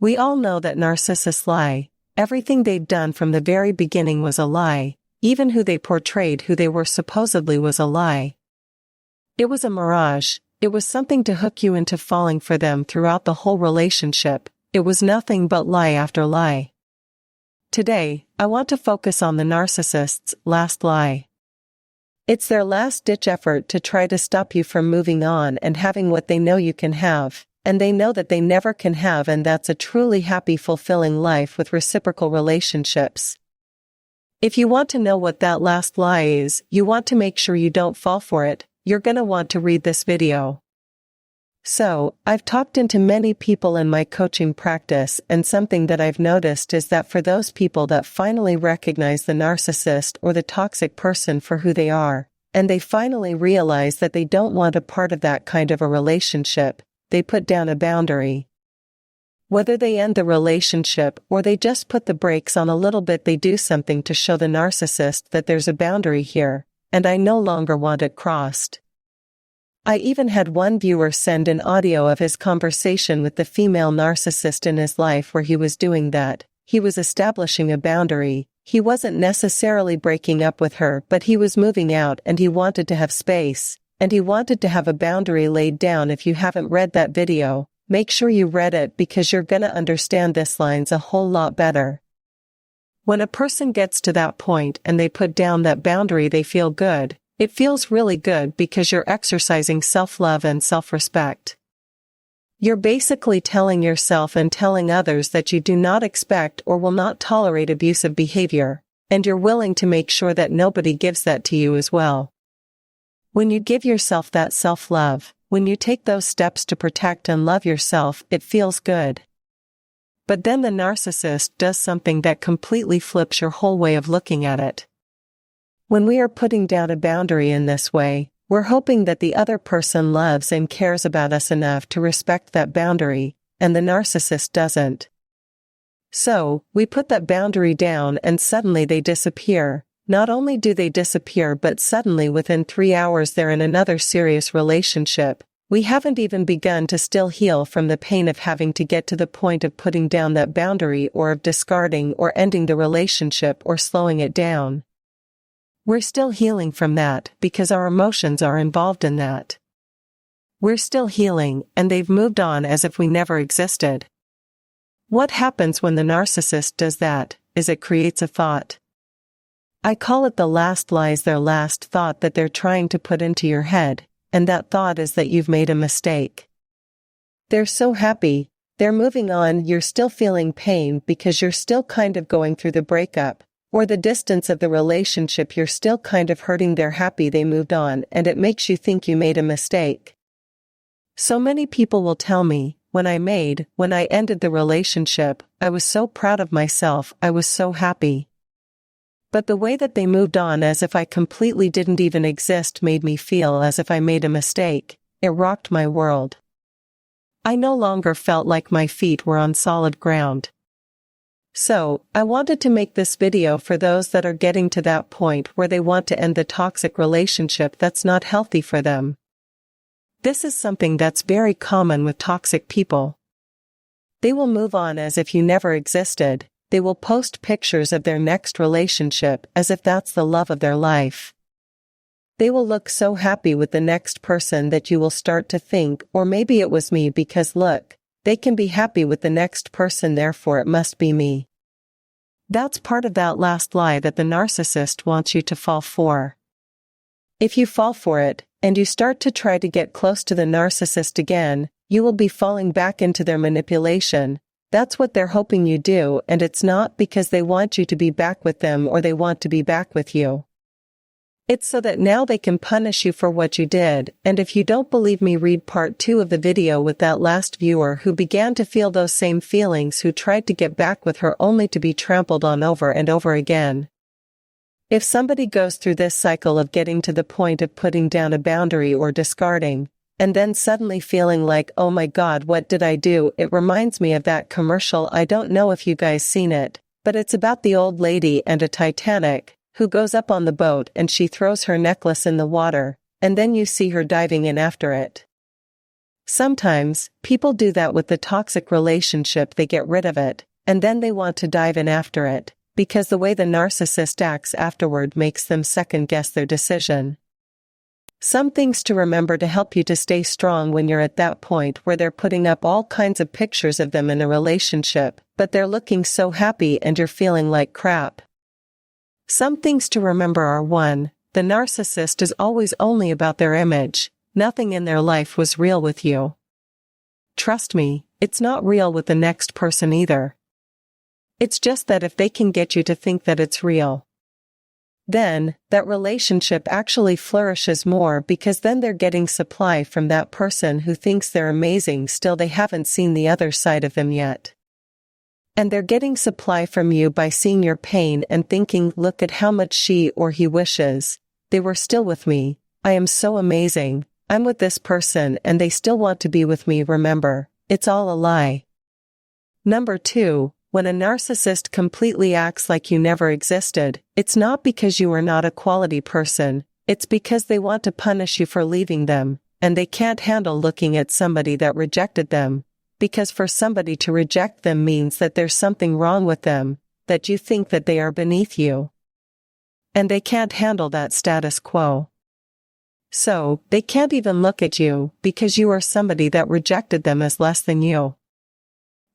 We all know that narcissists lie. Everything they've done from the very beginning was a lie. Even who they portrayed who they were supposedly was a lie. It was a mirage. It was something to hook you into falling for them throughout the whole relationship. It was nothing but lie after lie. Today, I want to focus on the narcissists' last lie. It's their last-ditch effort to try to stop you from moving on and having what they know you can have, and they know that they never can have, and that's a truly happy, fulfilling life with reciprocal relationships. If you want to know what that last lie is, you want to make sure you don't fall for it, you're gonna want to read this video. So, I've talked into many people in my coaching practice, and something that I've noticed is that for those people that finally recognize the narcissist or the toxic person for who they are, and they finally realize that they don't want a part of that kind of a relationship, they put down a boundary. Whether they end the relationship or they just put the brakes on a little bit, they do something to show the narcissist that there's a boundary here, and I no longer want it crossed. I even had one viewer send an audio of his conversation with the female narcissist in his life where he was doing that. He was establishing a boundary. He wasn't necessarily breaking up with her, but he was moving out and he wanted to have space, and he wanted to have a boundary laid down. If you haven't read that video, make sure you read it because you're gonna understand this lines a whole lot better. When a person gets to that point and they put down that boundary, they feel good. It feels really good because you're exercising self-love and self-respect. You're basically telling yourself and telling others that you do not expect or will not tolerate abusive behavior, and you're willing to make sure that nobody gives that to you as well. When you give yourself that self-love, when you take those steps to protect and love yourself, it feels good. But then the narcissist does something that completely flips your whole way of looking at it. When we are putting down a boundary in this way, we're hoping that the other person loves and cares about us enough to respect that boundary, and the narcissist doesn't. So, we put that boundary down and suddenly they disappear. Not only do they disappear, but suddenly within 3 hours they're in another serious relationship. We haven't even begun to still heal from the pain of having to get to the point of putting down that boundary or of discarding or ending the relationship or slowing it down. We're still healing from that because our emotions are involved in that. We're still healing, and they've moved on as if we never existed. What happens when the narcissist does that is it creates a thought. I call it the last lie, is their last thought that they're trying to put into your head, and that thought is that you've made a mistake. They're so happy, they're moving on, you're still feeling pain because you're still kind of going through the breakup, or the distance of the relationship. You're still kind of hurting. They're happy they moved on, and it makes you think you made a mistake. So many people will tell me, when I ended the relationship, I was so proud of myself, I was so happy. But the way that they moved on as if I completely didn't even exist made me feel as if I made a mistake. It rocked my world. I no longer felt like my feet were on solid ground. So, I wanted to make this video for those that are getting to that point where they want to end the toxic relationship that's not healthy for them. This is something that's very common with toxic people. They will move on as if you never existed. They will post pictures of their next relationship as if that's the love of their life. They will look so happy with the next person that you will start to think, or maybe it was me, because look, they can be happy with the next person, therefore it must be me. That's part of that last lie that the narcissist wants you to fall for. If you fall for it, and you start to try to get close to the narcissist again, you will be falling back into their manipulation. That's what they're hoping you do, and it's not because they want you to be back with them or they want to be back with you. It's so that now they can punish you for what you did, and if you don't believe me, read part 2 of the video with that last viewer who began to feel those same feelings, who tried to get back with her only to be trampled on over and over again. If somebody goes through this cycle of getting to the point of putting down a boundary or discarding, and then suddenly feeling like, oh my God, what did I do? It reminds me of that commercial. I don't know if you guys seen it, but it's about the old lady and a Titanic, who goes up on the boat and she throws her necklace in the water, and then you see her diving in after it. Sometimes, people do that with the toxic relationship. They get rid of it, and then they want to dive in after it, because the way the narcissist acts afterward makes them second-guess their decision. Some things to remember to help you to stay strong when you're at that point where they're putting up all kinds of pictures of them in a relationship, but they're looking so happy and you're feeling like crap. Some things to remember are 1. The narcissist is always only about their image. Nothing in their life was real with you. Trust me, it's not real with the next person either. It's just that if they can get you to think that it's real, then that relationship actually flourishes more, because then they're getting supply from that person who thinks they're amazing. Still, they haven't seen the other side of them yet. And they're getting supply from you by seeing your pain and thinking, look at how much she or he wishes they were still with me. I am so amazing. I'm with this person and they still want to be with me. Remember, it's all a lie. Number 2. When a narcissist completely acts like you never existed, it's not because you are not a quality person, it's because they want to punish you for leaving them, and they can't handle looking at somebody that rejected them, because for somebody to reject them means that there's something wrong with them, that you think that they are beneath you. And they can't handle that status quo. So, they can't even look at you, because you are somebody that rejected them as less than you.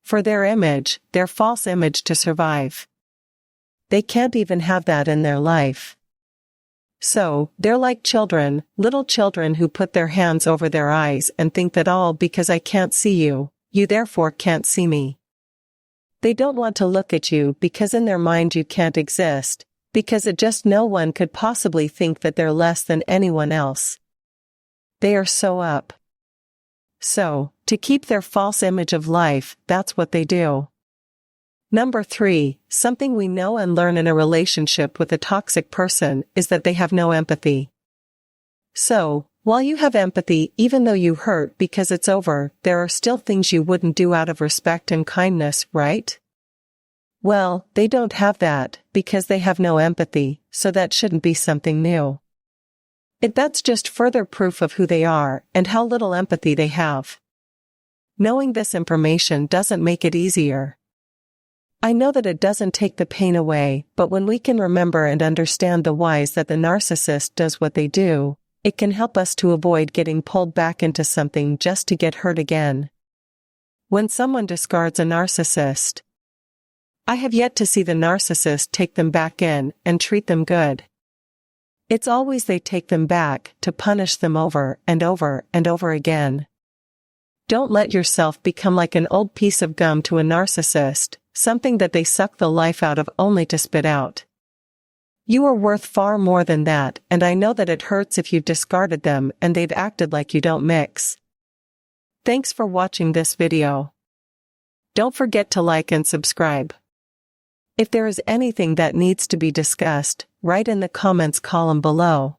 For their image, their false image to survive. They can't even have that in their life. So, they're like children, little children who put their hands over their eyes and think that all because I can't see you, you therefore can't see me. They don't want to look at you because in their mind you can't exist, because it just no one could possibly think that they're less than anyone else. They are so up. So, to keep their false image of life, that's what they do. Number 3, something we know and learn in a relationship with a toxic person is that they have no empathy. So, while you have empathy, even though you hurt because it's over, there are still things you wouldn't do out of respect and kindness, right? Well, they don't have that, because they have no empathy, so that shouldn't be something new. That's just further proof of who they are, and how little empathy they have. Knowing this information doesn't make it easier. I know that it doesn't take the pain away, but when we can remember and understand the whys that the narcissist does what they do, it can help us to avoid getting pulled back into something just to get hurt again. When someone discards a narcissist, I have yet to see the narcissist take them back in and treat them good. It's always they take them back to punish them over and over and over again. Don't let yourself become like an old piece of gum to a narcissist, something that they suck the life out of only to spit out. You are worth far more than that, and I know that it hurts if you've discarded them and they've acted like you don't mix. Thanks for watching this video. Don't forget to like and subscribe. If there is anything that needs to be discussed, write in the comments column below.